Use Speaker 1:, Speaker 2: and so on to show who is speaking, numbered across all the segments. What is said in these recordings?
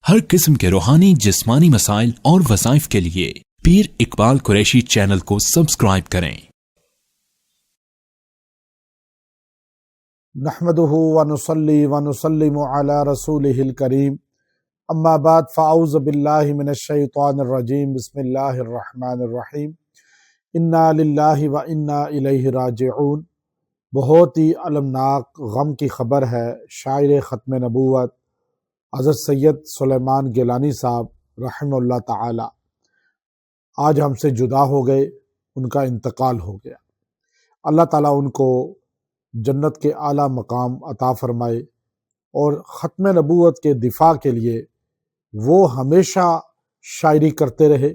Speaker 1: ہر قسم کے روحانی جسمانی مسائل اور وظائف کے لیے پیر اقبال قریشی چینل کو سبسکرائب کریں۔
Speaker 2: نحمده ونصلي ونسلم على رسوله الكريم اما بعد فاعوذ باللہ من الشیطان الرجیم بسم اللہ الرحمن الرحیم انا للہ وانا الیہ راجعون۔ بہت ہی المناک غم کی خبر ہے، شاعر ختم نبوت حضرت سید سلیمان گیلانی صاحب رحمہ اللہ تعالی آج ہم سے جدا ہو گئے، ان کا انتقال ہو گیا۔ اللہ تعالیٰ ان کو جنت کے اعلیٰ مقام عطا فرمائے، اور ختم نبوت کے دفاع کے لیے وہ ہمیشہ شاعری کرتے رہے،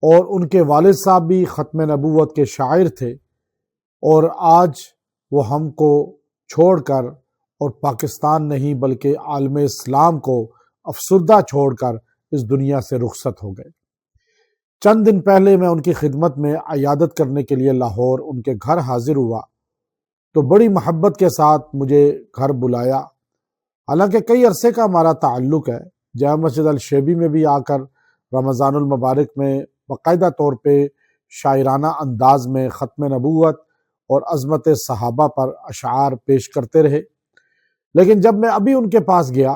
Speaker 2: اور ان کے والد صاحب بھی ختم نبوت کے شاعر تھے، اور آج وہ ہم کو چھوڑ کر، اور پاکستان نہیں بلکہ عالم اسلام کو افسردہ چھوڑ کر اس دنیا سے رخصت ہو گئے۔ چند دن پہلے میں ان کی خدمت میں عیادت کرنے کے لیے لاہور ان کے گھر حاضر ہوا، تو بڑی محبت کے ساتھ مجھے گھر بلایا۔ حالانکہ کئی عرصے کا ہمارا تعلق ہے، جامع مسجد الشیبی میں بھی آ کر رمضان المبارک میں باقاعدہ طور پہ شاعرانہ انداز میں ختم نبوت اور عظمت صحابہ پر اشعار پیش کرتے رہے، لیکن جب میں ابھی ان کے پاس گیا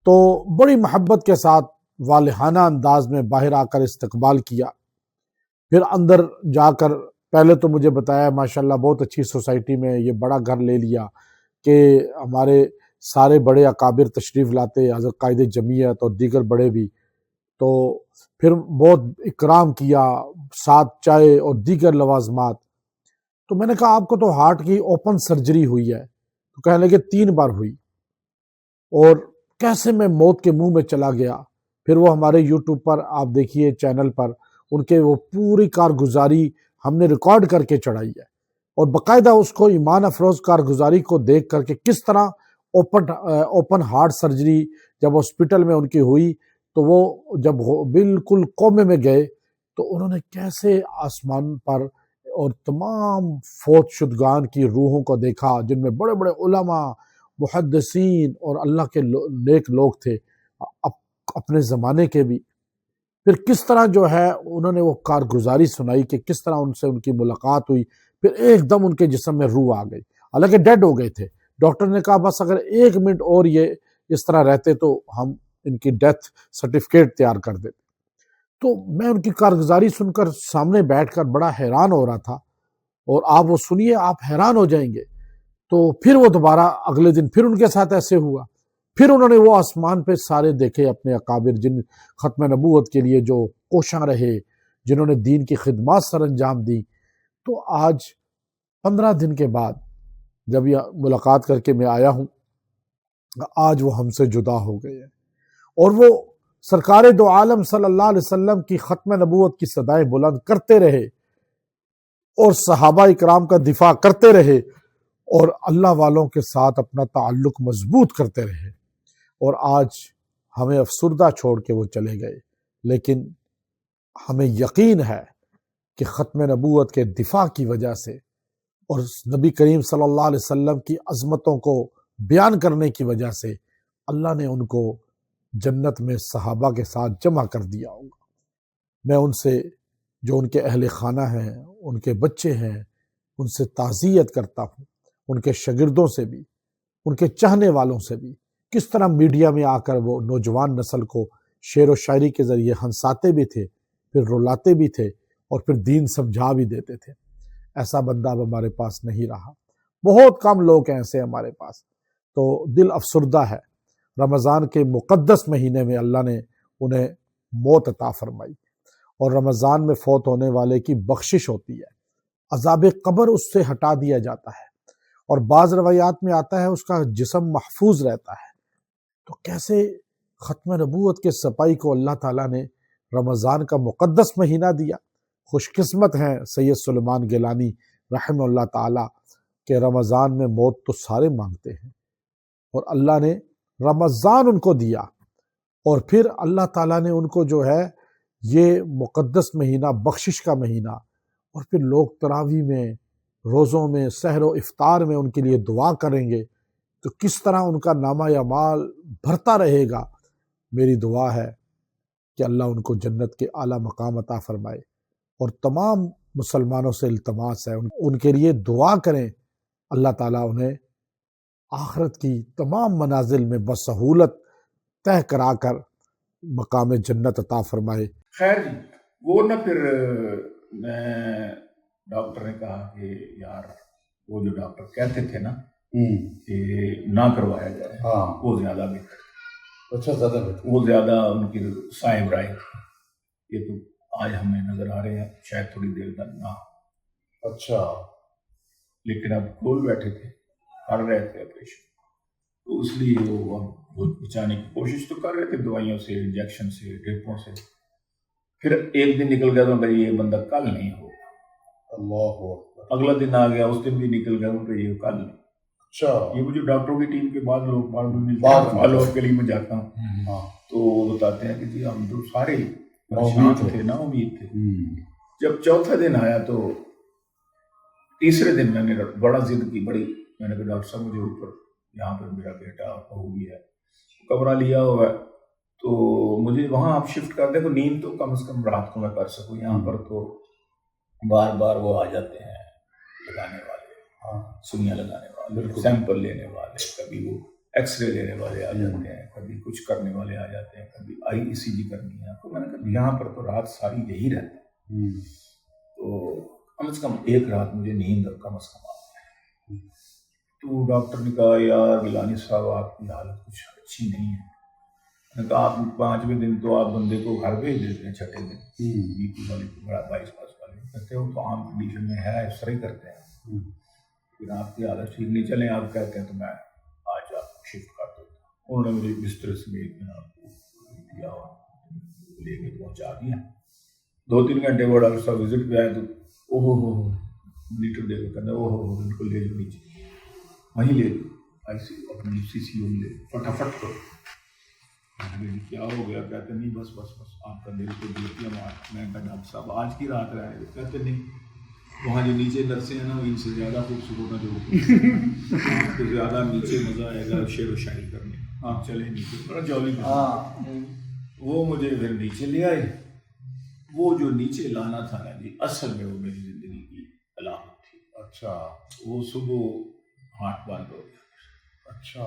Speaker 2: تو بڑی محبت کے ساتھ والہانہ انداز میں باہر آ کر استقبال کیا۔ پھر اندر جا کر پہلے تو مجھے بتایا ماشاءاللہ بہت اچھی سوسائٹی میں یہ بڑا گھر لے لیا کہ ہمارے سارے بڑے اکابر تشریف لاتے، حضرت قائد جمعیت اور دیگر بڑے بھی، تو پھر بہت اکرام کیا، ساتھ چائے اور دیگر لوازمات۔ تو میں نے کہا آپ کو تو ہارٹ کی اوپن سرجری ہوئی ہے؟ تو کہنے لگے 3 بار ہوئی، اور کیسے میں موت کے منہ میں چلا گیا۔ پھر وہ ہمارے یوٹیوب پر آپ دیکھیے چینل پر ان کے وہ پوری کارگزاری ہم نے ریکارڈ کر کے چڑھائی ہے، اور باقاعدہ اس کو ایمان افروز کارگزاری کو دیکھ کر کے کس طرح اوپن ہارٹ سرجری جب ہاسپٹل میں ان کی ہوئی، تو وہ جب بالکل کومے میں گئے تو انہوں نے کیسے آسمان پر اور تمام فوت شدگان کی روحوں کو دیکھا، جن میں بڑے بڑے علماء، محدثین اور اللہ کے نیک لوگ تھے اپنے زمانے کے بھی۔ پھر کس طرح جو ہے انہوں نے وہ کارگزاری سنائی کہ کس طرح ان سے ان کی ملاقات ہوئی، پھر ایک دم ان کے جسم میں روح آ گئی، حالانکہ ڈیڈ ہو گئے تھے۔ ڈاکٹر نے کہا بس اگر 1 منٹ اور یہ اس طرح رہتے تو ہم ان کی ڈیتھ سرٹیفکیٹ تیار کر دیتے۔ تو میں ان کی کارگزاری سن کر سامنے بیٹھ کر بڑا حیران ہو رہا تھا، اور آپ وہ سنیے آپ حیران ہو جائیں گے۔ تو پھر وہ دوبارہ اگلے دن پھر ان کے ساتھ ایسے ہوا، پھر انہوں نے وہ آسمان پہ سارے دیکھے اپنے اکابر جن ختم نبوت کے لیے جو کوشاں رہے، جنہوں نے دین کی خدمات سر انجام دی۔ تو آج 15 دن کے بعد جب یہ ملاقات کر کے میں آیا ہوں، آج وہ ہم سے جدا ہو گئے ہیں، اور وہ سرکار دو عالم صلی اللہ علیہ وسلم کی ختم نبوت کی صدائیں بلند کرتے رہے، اور صحابہ اکرام کا دفاع کرتے رہے، اور اللہ والوں کے ساتھ اپنا تعلق مضبوط کرتے رہے، اور آج ہمیں افسردہ چھوڑ کے وہ چلے گئے۔ لیکن ہمیں یقین ہے کہ ختم نبوت کے دفاع کی وجہ سے اور نبی کریم صلی اللہ علیہ وسلم کی عظمتوں کو بیان کرنے کی وجہ سے اللہ نے ان کو جنت میں صحابہ کے ساتھ جمع کر دیا ہوگا۔ میں ان سے جو ان کے اہل خانہ ہیں، ان کے بچے ہیں، ان سے تعزیت کرتا ہوں، ان کے شاگردوں سے بھی، ان کے چاہنے والوں سے بھی۔ کس طرح میڈیا میں آ کر وہ نوجوان نسل کو شعر و شاعری کے ذریعے ہنساتے بھی تھے، پھر رلاتے بھی تھے، اور پھر دین سمجھا بھی دیتے تھے۔ ایسا بندہ اب ہمارے پاس نہیں رہا، بہت کم لوگ ہیں ایسے ہمارے پاس، تو دل افسردہ ہے۔ رمضان کے مقدس مہینے میں اللہ نے انہیں موت عطا فرمائی، اور رمضان میں فوت ہونے والے کی بخشش ہوتی ہے، عذاب قبر اس سے ہٹا دیا جاتا ہے، اور بعض روایات میں آتا ہے اس کا جسم محفوظ رہتا ہے۔ تو کیسے ختم نبوت کے سپاہی کو اللہ تعالیٰ نے رمضان کا مقدس مہینہ دیا۔ خوش قسمت ہیں سید سلیمان گیلانی رحمہ اللہ تعالیٰ کہ رمضان میں موت تو سارے مانگتے ہیں، اور اللہ نے رمضان ان کو دیا، اور پھر اللہ تعالیٰ نے ان کو جو ہے یہ مقدس مہینہ، بخشش کا مہینہ، اور پھر لوگ تراویح میں، روزوں میں، سحر و افطار میں ان کے لیے دعا کریں گے، تو کس طرح ان کا نامہ اعمال بھرتا رہے گا۔ میری دعا ہے کہ اللہ ان کو جنت کے اعلیٰ مقام عطا فرمائے، اور تمام مسلمانوں سے التماس ہے ان کے لیے دعا کریں، اللہ تعالیٰ انہیں آخرت کی تمام منازل میں بسہولت طے کرا کر مقام جنت عطا فرمائے۔
Speaker 3: خیر جی، وہ نہ پھر میں ڈاکٹر نے کہا کہ یار وہ جو ڈاکٹر کہتے تھے نا کہ نہ کروایا جائے وہ زیادہ بہتر،
Speaker 4: اچھا زیادہ بہتر،
Speaker 3: وہ زیادہ ان کی صاحب رائے تھی۔ یہ تو آج ہمیں نظر آ رہے ہیں شاید تھوڑی دیر تک نہ،
Speaker 4: اچھا
Speaker 3: لیکن اب کھول بیٹھے تھے، کر رہے تھے آپریشن، تو اس لیے وہ بچانے کی کوشش تو کر رہے تھے دوائیوں سے، انجیکشن سے، ڈرپوں سے۔ پھر ایک دن نکل گیا تو بھائی یہ بندہ کل نہیں ہوگا،
Speaker 4: اللہ اکبر،
Speaker 3: اگلا دن آ گیا، اس دن بھی نکل گیا تو یہ کل نہیں۔
Speaker 4: اچھا
Speaker 3: یہ مجھے ڈاکٹروں کی ٹیم کے بعد لوگ بعد میں ملتے
Speaker 4: بعد
Speaker 3: ہیں،
Speaker 4: میں
Speaker 3: فالو اپ کے لیے میں جاتا ہوں
Speaker 4: ہاں
Speaker 3: تو وہ بتاتے ہیں کہ جی ہم تو سارے
Speaker 4: امید
Speaker 3: پریشان
Speaker 4: تھے۔
Speaker 3: تھے، نا امید تھے۔ جب چوتھا دن آیا تو تیسرے دن میں نے بڑا ضد کی، بڑی، میں نے کہا ڈاکٹر صاحب مجھے اوپر یہاں پر میرا بیٹا بہو بھی ہے، کمرہ لیا ہوا ہے، تو مجھے وہاں آپ شفٹ کر دیں تو نیند تو کم از کم رات کو میں کر سکوں، یہاں پر تو بار بار وہ آ جاتے ہیں لگانے والے، سوئیاں لگانے والے، سیمپل لینے والے، کبھی وہ ایکس رے لینے والے آ جاتے ہیں، کبھی کچھ کرنے والے آ جاتے ہیں، کبھی آئی ای سی جی کرنی ہے، تو میں نے کہا یہاں پر تو رات ساری یہی رہتا ہے، تو کم از کم ایک رات مجھے نیند کم از کم آتی ہے۔ تو ڈاکٹر نے کہا یار گیلانی صاحب آپ کی حالت کچھ اچھی نہیں ہے۔ میں نے کہا آپ 5ویں دن تو آپ بندے کو گھر بھیج دیتے ہیں، 6ٹھے دن بی پی والے کو بڑا 22 والے کہتے ہیں وہ تو عام کنڈیشن میں ہے، اس طرح ہی کرتے ہیں، لیکن آپ کی حالت ٹھیک نہیں، چلیں آپ کہتے ہیں تو میں آج آپ کو شفٹ کر دیتا ہوں۔ انہوں نے مجھے بستر سمیت آپ کو دیا اور لے کے پہنچا دیا۔ 2-3 گھنٹے وہ ڈاکٹر صاحب وزٹ پہ آئے تو اوہ ہو میٹر دے کے کہتے ہیں اوہ ہو ان کو لے لو نیچے، وہیں لے لو آئی سی اپنی سی سی یو لے فٹافٹ کرو۔ کیا ہو گیا؟ کہتے نہیں بس بس بس آپ کا دل کو دیتی ہمارا۔ میں کہا ڈاکٹر صاحب آج کی رات رہے گا؟ کہتے نہیں، وہاں جو نیچے نرسیں ہیں نا ان سے زیادہ خوبصورت جو آپ کو زیادہ نیچے مزہ آئے گا شعر و شاعری کرنے، آپ چلے نیچے، بڑا جولی۔ وہ مجھے پھر نیچے لے آئے۔ وہ جو نیچے لانا تھا نا جی، اصل میں وہ میری زندگی کی علامت تھی۔
Speaker 4: اچھا
Speaker 3: وہ صبح ہاتھ بند ہو گیا،
Speaker 4: اچھا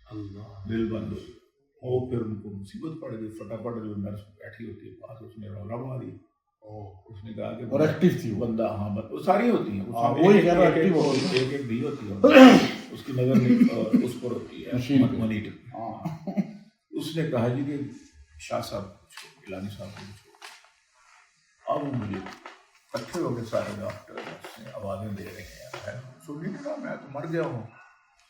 Speaker 4: اللہ،
Speaker 3: دل بند ہو گیا، اور پھر ان کو مصیبت پڑ گئی۔ فٹافٹ جو نرس بیٹھی ہوتی ہے پاس، اس نے رولا ماری، اس نے کہا کہ
Speaker 4: اور ایکٹیو تھی وہ
Speaker 3: بندہ، ہاں وہ ساری ہوتی ہیں،
Speaker 4: وہی کہہ رہا ایکٹیو ہوتی ہے،
Speaker 3: ایک ایک بھی ہوتی ہے، اس کی نظر نہیں اس پر ہوتی ہے
Speaker 4: مشین پہ۔
Speaker 3: مانیٹر۔ اس نے کہا جی کہ شاہ صاحب گیلانی صاحب کو چھوڑ۔ اب مجھے اکٹھے ہو کے سارے ڈاکٹر آوازیں دے رہے ہیں، سننے کا میں تو مر گیا ہوں،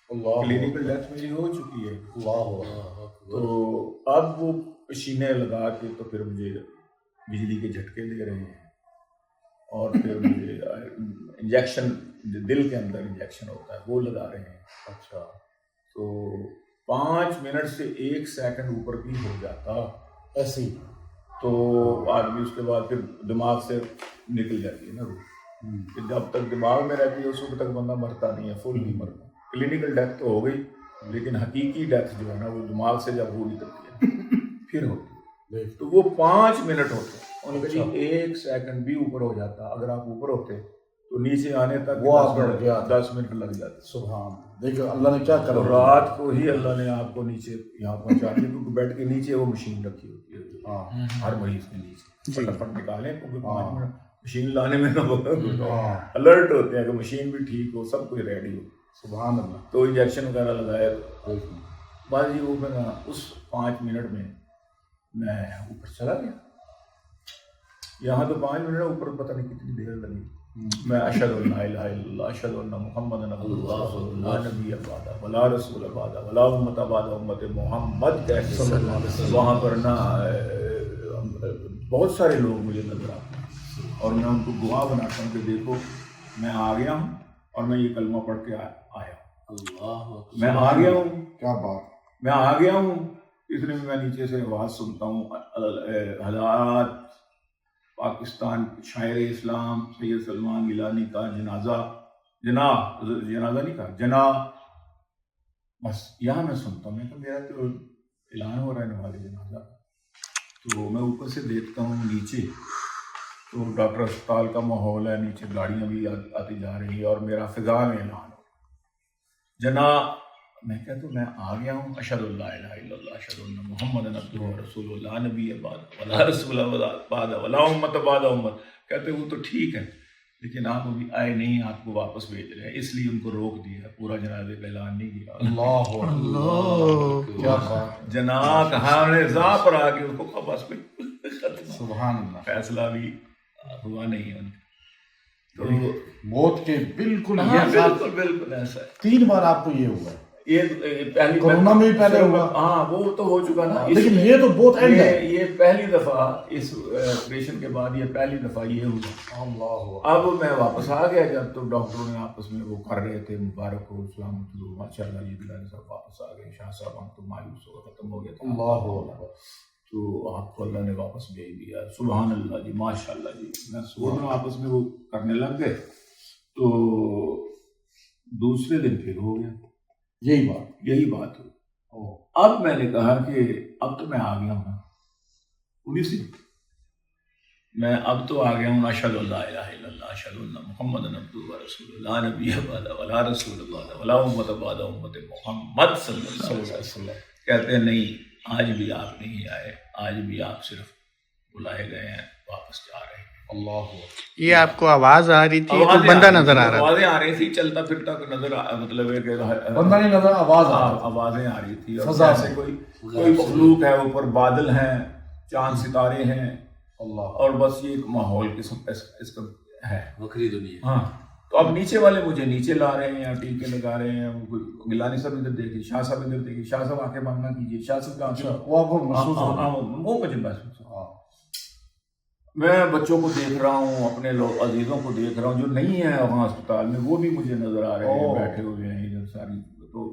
Speaker 4: اللہ
Speaker 3: کلینکل ڈیتھ میری ہو چکی ہے۔
Speaker 4: اللہ
Speaker 3: تو اب وہ مشینیں لگا کے تو پھر مجھے بجلی کے جھٹکے دے رہے ہیں، اور پھر مجھے انجیکشن دل کے اندر انجیکشن ہوتا ہے وہ لگا رہے ہیں۔
Speaker 4: اچھا
Speaker 3: تو 5 منٹ سے 1 سیکنڈ اوپر بھی ہو جاتا
Speaker 4: ایسے ہی
Speaker 3: تو آدمی اس کے بعد پھر دماغ سے نکل جاتی ہے نا روح، کہ جب تک دماغ میں رہتی ہے اس وقت تک بندہ مرتا نہیں ہے، فل نہیں مرتا۔ کلینکل ڈیتھ تو ہو گئی، لیکن حقیقی ڈیتھ جو ہے نا وہ دماغ سے جب وہ نکلتی ہے پھر ہوتی ہے، تو وہ 5 منٹ ہوتے ہیں۔ انہوں نے کہا 1 سیکنڈ بھی اوپر ہو جاتا، اگر آپ اوپر ہوتے تو نیچے آنے تک
Speaker 4: وہ آپ بڑھ گیا
Speaker 3: 10 منٹ لگ جاتے۔
Speaker 4: سبحان، دیکھو اللہ نے کیا
Speaker 3: تو
Speaker 4: کرا،
Speaker 3: رات کو ہی اللہ نے آپ کو نیچے یہاں پہنچا دیا، کیونکہ بیڈ کے نیچے وہ مشین رکھی ہوتی ہے ہر مریض کے نیچے، فٹافٹ نکالیں کیونکہ 5 منٹ مشین لانے میں نہ الرٹ ہوتے ہیں کہ مشین بھی ٹھیک ہو، سب کچھ ریڈی ہو۔
Speaker 4: سبحان اللہ،
Speaker 3: تو انجیکشن وغیرہ لگایا تو
Speaker 4: دیکھیں
Speaker 3: بعد یہ وہ میں اس 5 منٹ میں میں اوپر چلا گیا۔ یہاں تو 5 منٹ اوپر پتہ نہیں کتنی دیر لگی۔ میں اشہد ان لا الہ الا اللہ، اشہد ان محمد رسول اللہ، لا نبی بعدہ ولا رسول بعدہ ولا امت بعد امت محمد کہہ کے وہاں پر نا بہت سارے لوگ مجھے نظر آتے ہیں، اور میں ان کو گواہ بناتا ہوں کہ دیکھو میں آ گیا ہوں اور میں یہ کلمہ پڑھ کے آیا ہوں،
Speaker 4: اللہ،
Speaker 3: میں آ گیا ہوں،
Speaker 4: کیا بات،
Speaker 3: میں آ گیا ہوں۔ اس لیے میں نیچے سے آواز سنتا ہوں، حضرات پاکستان شاعر اسلام سید سلمان گیلانی کا جنازہ نہیں کہا، جناب، بس یہاں میں سنتا ہوں۔ میں کہ میرا تو اعلان ہو رہا ہے نماز جنازہ، تو میں اوپر سے دیکھتا ہوں نیچے تو ڈاکٹر اسپتال کا ماحول ہے، نیچے گاڑیاں بھی آتی جا رہی ہے اور میرا فضا میں اعلان ہو جناب، میں کہتا ہوں میں آ گیا ہوں، اشہد اللہ الہ الا اللہ اشہد ان محمد عبدہ ورسولہ لا نبی بعد ولا رسول بعد ولا امت بعد امت. کہتے وہ تو ٹھیک ہے لیکن آپ ابھی آئے نہیں، آپ کو واپس بھیج رہے ہیں، اس لیے ان کو روک دیا، پورا جنازے کا اعلان نہیں کیا.
Speaker 4: اللہ کیا بات،
Speaker 3: جناب ہم نے ذا پر آ کے ان کو بس
Speaker 4: سبحان اللہ.
Speaker 3: فیصلہ بھی ہوا نہیں ہے. تو
Speaker 4: موت کے بالکل
Speaker 3: یہ
Speaker 4: یہ ساتھ
Speaker 3: بالکل بالکل ایسا ہے.
Speaker 4: 3 بار آپ کو یہ ہوا ہے،
Speaker 3: یہ پہلی
Speaker 4: کورونا میں بھی پہلے ہوا.
Speaker 3: ہاں وہ تو ہو چکا نا،
Speaker 4: لیکن یہ تو بہت اینڈ ہے.
Speaker 3: یہ پہلی دفعہ اس آپریشن کے بعد یہ پہلی دفعہ یہ ہوا.
Speaker 4: اللہ
Speaker 3: اب میں واپس آ گیا جب تو ڈاکٹروں نے آپس میں وہ کر رہے تھے، مبارک ہو سلامت ہو ماشاء اللہ جی بلال صاحب واپس آ گئے، شاہ صاحب ہم تو مایوس ہو ختم ہو گیا تھا.
Speaker 4: اللہ
Speaker 3: تو آپ کو اللہ نے واپس بھیج دیا، سبحان اللہ جی ماشاء اللہ جی. میں دونوں آپس میں وہ کرنے لگ گئے تو دوسرے دن پھر ہو گیا یہی بات ہوئی. اب میں نے کہا کہ اب تو میں آ گیا ہوں پولیس سے، میں اب تو آ گیا ہوں، اشہد اللہ الہ الا اللہ اشہد ان محمد عبدہ ورسولہ لا نبی بعد ولا رسول بعد ولا امت بعد امت محمد صلی اللہ علیہ وسلم. کہتے ہیں نہیں، آج بھی آپ نہیں آئے، آج بھی آپ صرف بلائے گئے ہیں، واپس جا رہے ہیں.
Speaker 4: اللہ.
Speaker 5: یہ آپ کو آواز آ رہی تھی تو بندہ نظر آ رہا تھا؟
Speaker 3: آوازیں آ رہی تھی، چلتا پھرتا نظر مطلب ہے کہ
Speaker 4: بندہ نہیں نظر، آواز
Speaker 3: آوازیں آ رہی تھی، اور
Speaker 4: فضا
Speaker 3: جیسے کوئی مخلوق ہے، اوپر بادل ہیں، چاند ستارے ہیں،
Speaker 4: اللہ.
Speaker 3: اور بس یہ ایک ماحول قسم اس کا ہے،
Speaker 4: بکری دنیا.
Speaker 3: ہاں. تو اب نیچے والے مجھے نیچے لا رہے ہیں، ٹیکے لگا رہے ہیں. گیلانی صاحب ادھر دیکھیے، شاہ صاحب ادھر دیکھیے، شاہ صاحب آ کے بند نہ کیجیے، شاہ صاحب
Speaker 4: اچھا وہ آپ کو محسوس ہو رہا ہے؟
Speaker 3: وہ مجھے محسوس ہو. میں بچوں کو دیکھ رہا ہوں، اپنے لوگ عزیزوں کو دیکھ رہا ہوں جو نہیں ہیں وہاں اسپتال میں، وہ بھی مجھے نظر آ رہے ہیں بیٹھے ہوئے ہیں ادھر ساری. تو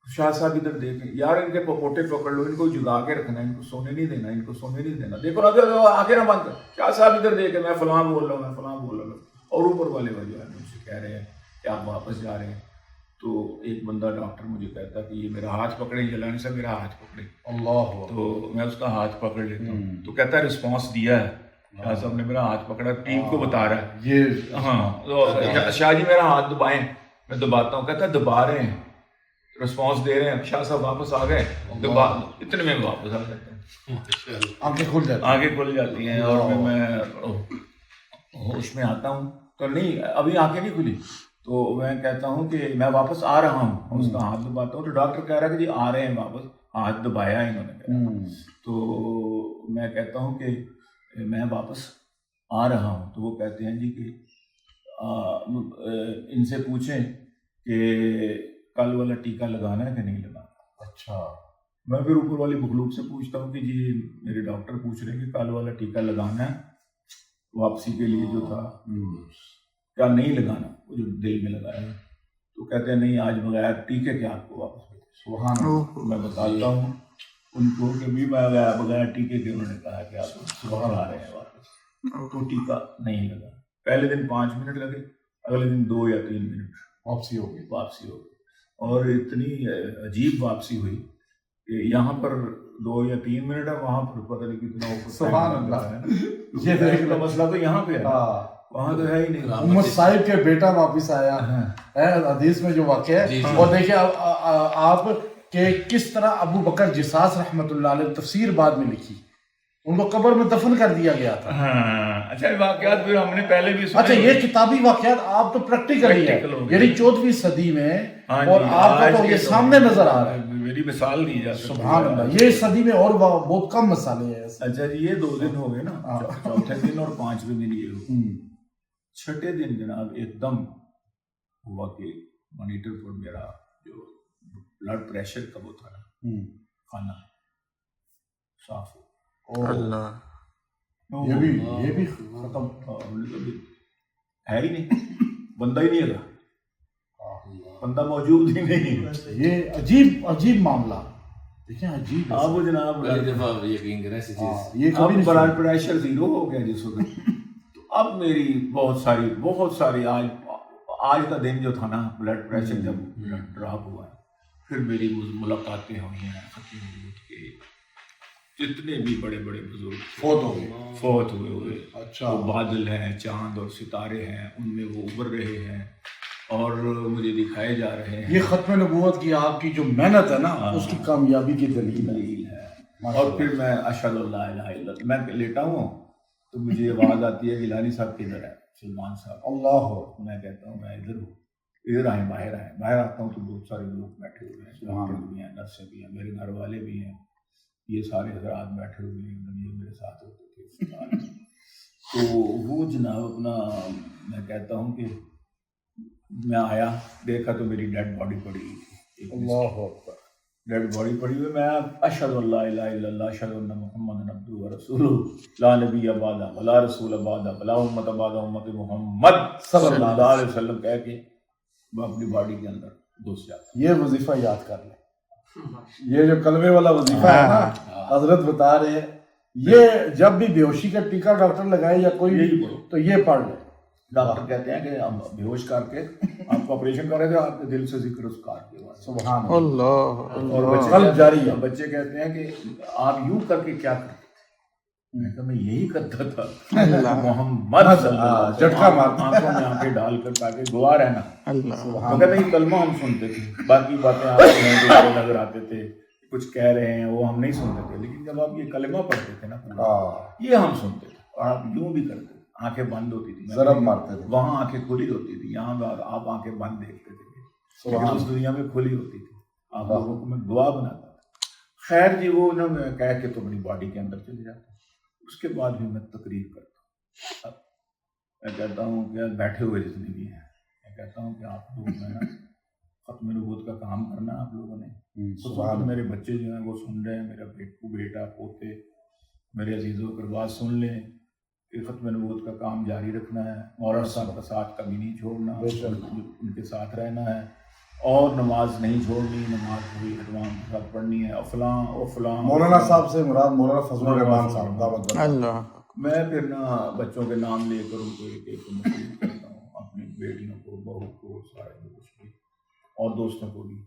Speaker 3: شاہ صاحب ادھر دیکھیں، یار ان کے پپوٹے پکڑ لو، ان کو جگا کے رکھنا، ان کو سونے نہیں دینا، ان کو سونے نہیں دینا. دیکھو نا آنکھیں نہ بند کر، شاہ صاحب ادھر دیکھیں، میں فلاں بول رہا ہوں، میں فلاں بول رہا ہوں. اور اوپر والے جو ہے مجھ سے کہہ رہے ہیں کہ آپ واپس جا رہے ہیں. تو ایک بندہ ڈاکٹر مجھے کہتا کہ یہ میرا ہاتھ پکڑے، جلانی صاحب میرا ہاتھ پکڑے.
Speaker 4: اللہ.
Speaker 3: تو میں اس کا ہاتھ پکڑ لیتا ہوں. تو کہتا ہے رسپانس دیا ہے، شاہ صاحب نے میرا ہاتھ پکڑا، ٹیم کو بتا رہا ہے
Speaker 4: یہ
Speaker 3: ہاں. تو شاہ جی میرا ہاتھ دبائیں، میں دباتا ہوں. کہتا ہے دبا رہے ہیں، رسپانس دے رہے ہیں. شاہ صاحب واپس آ گئے، اتنے میں واپس آ جاتے ہیں،
Speaker 4: آنکھیں کھل جاتی
Speaker 3: آنکھیں کھل جاتی ہیں. اور میں ہوش میں آتا ہوں تو نہیں، ابھی آنکھیں نہیں کھلی. تو میں کہتا ہوں کہ میں واپس آ رہا ہوں، اس کا ہاتھ دباتا ہوں. تو ڈاکٹر کہہ رہا ہے کہ جی آ رہے ہیں واپس، ہاتھ دبایا انہوں نے. تو میں کہتا ہوں کہ میں واپس آ رہا ہوں. تو وہ کہتے ہیں جی کہ ان سے پوچھیں کہ کل والا ٹیکہ لگانا ہے کہ نہیں لگانا.
Speaker 4: اچھا.
Speaker 3: میں پھر اوپر والی مخلوق سے پوچھتا ہوں کہ جی میرے ڈاکٹر پوچھ رہے ہیں کہ کل والا ٹیکہ لگانا ہے واپسی کے لیے جو تھا، کیا نہیں لگانا، وہ جو دل میں لگایا. تو کہتے ہیں نہیں، آج بغیر ٹیکے کے آپ کو واپس بھیجیں.
Speaker 4: سبحان اللہ.
Speaker 3: میں بتاتا ہوں ان کو کہ بھی میں بغیر ٹیکے کے، انہوں نے کہا کہ آپ باہر آ رہے ہیں واپس. تو ٹیکہ نہیں لگا. پہلے دن 5 منٹ لگے، اگلے دن 2 یا 3 منٹ
Speaker 4: واپسی ہو گئی.
Speaker 3: اور اتنی عجیب واپسی ہوئی کہ یہاں پر 2 یا 3 منٹ ہے، وہاں پر پتہ نہیں کتنا.
Speaker 4: سبحان اللہ.
Speaker 3: یہ دیکھ لو، مسئلہ تو یہاں پہ ہے، وہاں تو ہے ہی نہیں.
Speaker 4: محمد صاحب کے بیٹا واپس آیا ہے، حدیث میں جو واقعہ ہے. اور دیکھیں آپ کہ کس طرح ابو بکر جساس رحمۃ اللہ علیہ تفسیر بعد میں لکھی، ان کو قبر میں دفن کر دیا گیا تھا.
Speaker 3: اچھا واقعات پھر ہم نے پہلے بھی سنے.
Speaker 4: اچھا یہ کتابی واقعات، آپ تو پریکٹیکلی ہے، یعنی 14ویں صدی میں، اور آپ کو تو یہ سامنے نظر آ رہا ہے.
Speaker 3: میری مثال دی جا سکتی.
Speaker 4: سبحان اللہ. یہ صدی میں اور بہت کم مثالیں ہیں.
Speaker 3: اچھا جی یہ 2 دن ہو گئے نا، چوتھے دن اور 5ویں دن یہ ہو. چھٹے دن جناب ایک دم ہوا کہ مانیٹر پر میرا جو بلڈ پریشر کا وہ تھا نا، کھانا صاف ہو.
Speaker 5: اللہ.
Speaker 4: یہ بھی ختم
Speaker 3: ہے ہی نہیں، بندہ ہی نہیں رہا، بندہ موجود ہی نہیں.
Speaker 4: یہ عجیب معاملہ دیکھیں، عجیب.
Speaker 3: اب جناب
Speaker 4: یہ
Speaker 3: اب بلڈ پریشر 0 ہو گیا جس وقت. تو اب میری بہت ساری آج کا دن جو تھا نا، بلڈ پریشر جب ڈراپ ہوا ہے، پھر میری ملاقاتیں ہوئی ہیں ختم نبوت کے جتنے بھی بڑے بڑے بزرگ فوت ہوئے
Speaker 4: اچھا
Speaker 3: وہ بادل ہیں، چاند اور ستارے ہیں، ان میں وہ ابھر رہے ہیں اور مجھے دکھائے جا رہے ہیں.
Speaker 4: یہ ختم نبوت کی آپ کی جو محنت ہے نا اس کی کامیابی کی دلیل
Speaker 3: ہے. اور پھر میں اشہد اللہ الہ الا اللہ، میں لیٹا ہوں تو مجھے آواز آتی ہے کہ گیلانی صاحب کدھر ہے، سلمان صاحب.
Speaker 4: اللہ
Speaker 3: میں کہتا ہوں میں ادھر ہوں، ادھر آئیں، باہر آتا ہوں تو بہت سارے لوگ بیٹھے ہوئے ہیں، ڈاکٹر بھی ہیں، نرسیں بھی ہیں، میرے گھر والے بھی ہیں، یہ سارے حضرات بیٹھے ہوئے ہیں، یہ میرے ساتھ ہوتے تھے. تو وہ جناب اپنا، میں کہتا ہوں کہ میں آیا، دیکھا تو میری ڈیڈ باڈی پڑی ہوئی تھی.
Speaker 4: اللہ اکبر.
Speaker 3: ڈیڈ باڈی پڑی ہوئی. میں اشہد اللہ الہ الا اللہ اشہد ان محمد عبدہ ورسولہ لا نبی بعدہ ولا رسول بعدہ ولا امت بعد امت محمد صلی اللہ علیہ وسلم کہہ کے میں اپنی باڈی کے اندر گھس جاتا.
Speaker 4: یہ وظیفہ یاد کر لیں، یہ جو کلمے والا وظیفہ ہے نا حضرت بتا رہے ہیں، یہ جب بھی بے ہوشی کا ٹیکہ ڈاکٹر لگائے یا کوئی بھی تو یہ پڑھ لیں.
Speaker 3: ڈاکٹر کہتے ہیں کہ ہم بیہوش کر کے آپ کو آپریشن کر رہے تھے، آپ کے دل سے ذکر اذکار کے بعد
Speaker 4: سبحان
Speaker 5: اللہ.
Speaker 3: اور
Speaker 4: قلب جاری ہے.
Speaker 3: بچے کہتے ہیں کہ آپ یوں کر کے کیا کرتے تھے؟ میں کہا میں یہی کرتا تھا محمد
Speaker 4: جھٹکا مارتا
Speaker 3: آنکھوں میں آنکھیں ڈال کر تاکہ گواہ رہنا.
Speaker 5: اللہ.
Speaker 3: وہ کہتے ہیں یہ کلمہ ہم سنتے تھے، باقی باتیں آپ کو نظر آتے تھے، کچھ کہہ رہے ہیں وہ ہم نہیں سنتے تھے، لیکن جب آپ یہ کلمہ پڑھتے تھے نا یہ ہم سنتے تھے. اور آپ یوں بھی کرتے، آنکھیں بند ہوتی تھی،
Speaker 4: ضرب مارتے تھے،
Speaker 3: وہاں آنکھیں کھلی ہوتی تھی، یہاں آپ آنکھیں بند دیکھتے تھے، اس دنیا میں کھلی ہوتی تھی، آپ لوگوں کو میں گواہ بناتا تھا. خیر جی وہ انہوں نے کہہ کے تو اپنی باڈی کے اندر چلے جاتا. اس کے بعد بھی میں تقریر کرتا ہوں. میں کہتا ہوں کہ بیٹھے ہوئے جتنے بھی ہیں، میں کہتا ہوں کہ آپ لوگ میں نا ختم نبوت کا کام کرنا آپ لوگوں نے. میرے بچے جو ہیں وہ سن رہے ہیں، میرا بیٹا پوتے میرے عزیزوں کی بات سن لیں کہ ختم نبوت کا کام جاری رکھنا ہے، مولانا صاحب کا ساتھ کبھی نہیں چھوڑنا، ان کے ساتھ رہنا ہے، اور نماز نہیں چھوڑنی، نماز پوری اہتمام کے ساتھ پڑھنی ہے. فلاں
Speaker 4: مولانا صاحب سے مراد مولانا فضل الرحمان صاحب دعوت.
Speaker 5: اللہ.
Speaker 3: میں پھر نا بچوں کے نام لے کر ان کو ایک ایک کو نصیحت کرتا ہوں، اپنی بیٹیوں کو، بہو کو، سارے دوستوں اور دوستوں کو بھی.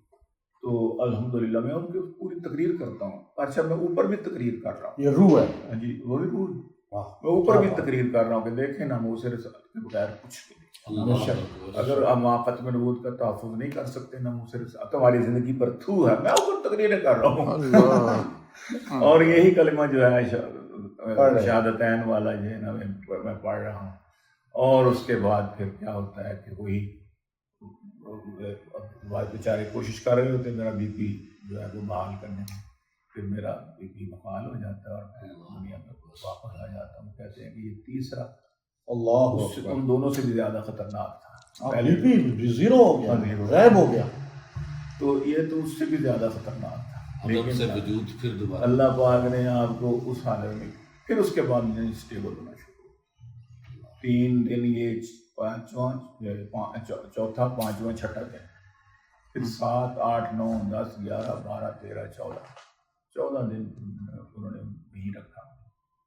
Speaker 3: تو الحمدللہ میں ان کی پوری تقریر کرتا ہوں. اچھا میں اوپر بھی تقریر کر رہا ہوں،
Speaker 4: یہ روح ہے.
Speaker 3: ہاں جی وہ بھی روح. میں اوپر بھی تقریر کر رہا ہوں کہ دیکھیں نا منہ سے رسالت کے بغیر کچھ نہیں. اگر ہم ختم نبوت کا تحفظ نہیں کر سکتے نا منہ سے رسالت، تو ہماری زندگی پر تھو ہے. میں اوپر تقریریں کر رہا ہوں اور یہی کلمہ جو ہے شہادتین والا جو ہے نا میں پڑھ رہا ہوں. اور اس کے بعد پھر کیا ہوتا ہے کہ وہی بیچارے کوشش کر رہے ہوتے ہیں میرا بی پی جو ہے وہ بحال کرنے میں، پھر میرا بی پی بحال ہو جاتا ہے اور پھر دنیا میں واپس آ جاتا ہوں. کہتے ہیں کہ یہ تیسرا
Speaker 4: اللہ
Speaker 3: ان دونوں سے بھی زیادہ خطرناک تھا.
Speaker 4: بی پی زیرو ہو گیا، غائب ہو گیا.
Speaker 3: تو یہ تو اس سے بھی زیادہ خطرناک تھا،
Speaker 6: لیکن سے وجود پھر دوبارہ
Speaker 3: اللہ پاک نے آپ کو اس حالت میں پھر اس کے بعد میں اسٹیبل ہونا شروع ہوا. 3 دن یہ چوتھا، پانچواں، چھٹا دن، پھر 7، 8، 9، 10، 11، 12، 13، 14 دن انہوں نے نہیں رکھا.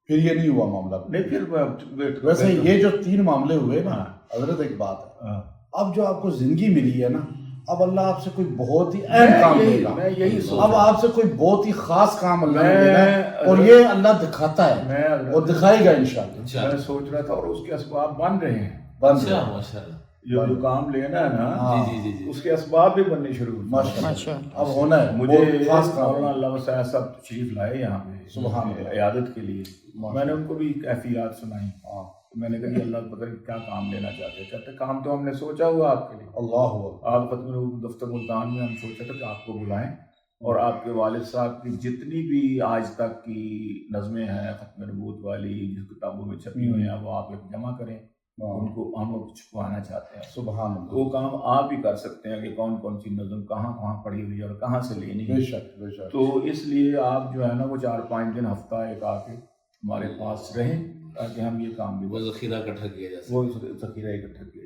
Speaker 4: پھر یہ نہیں ہوا معاملہ.
Speaker 3: نہیں پھر
Speaker 4: ویسے یہ جو 3 معاملے ہوئے نا حضرت، ایک بات ہے، اب جو آپ کو زندگی ملی ہے نا، اب اللہ آپ سے کوئی بہت ہی اہم کام دے گا.
Speaker 3: میں یہی
Speaker 4: اب آپ سے کوئی بہت ہی خاص کام اللہ نے دینا ہے، اور یہ اللہ دکھاتا ہے اور دکھائے گا انشاءاللہ.
Speaker 3: میں سوچ رہا تھا اور اس کے اسباب بن رہے ہیں.
Speaker 6: ماشاءاللہ
Speaker 3: جو کام لینا ہے نا
Speaker 6: جی
Speaker 3: اس کے اسباب بھی بننے شروع ہوئے.
Speaker 4: ماشاءاللہ اب ہونا ہے.
Speaker 3: مجھے
Speaker 4: خاص کام
Speaker 3: مولانا اللہ وسعت صاحب تشریف لائے یہاں پہ
Speaker 4: سبحان اللہ
Speaker 3: عیادت کے لیے. میں نے ان کو بھی کیفیات سنائی. میں نے کہا کہ اللہ پتہ کیا کام لینا چاہتے ہیں. کہتے کام تو ہم نے سوچا ہوا آپ کے لیے.
Speaker 4: اللہ
Speaker 3: آپ ختم دفتر ملتان میں ہم سوچا تھا کہ آپ کو بلائیں اور آپ کے والد صاحب کی جتنی بھی آج تک کی نظمیں ہیں ختم نبوت والی جس کتابوں میں چھپی ہوئی ہیں وہ آپ ایک جمع کریں. ان کو ہم چھپوانا چاہتے ہیں.
Speaker 4: سبحان اللہ.
Speaker 3: وہ کام آپ ہی کر سکتے ہیں کہ کون کون سی نظم کہاں کہاں پڑھی ہوئی ہے اور کہاں سے لینی ہے.
Speaker 4: بے شک بے شک.
Speaker 3: تو اس لیے آپ جو ہے نا وہ 4-5 دن ہفتہ ایک آ کے ہمارے پاس رہیں تاکہ ہم یہ کام بھی
Speaker 6: وہ ذخیرہ اکٹھا کیا جا سکے.
Speaker 3: وہ ذخیرہ اکٹھا کیا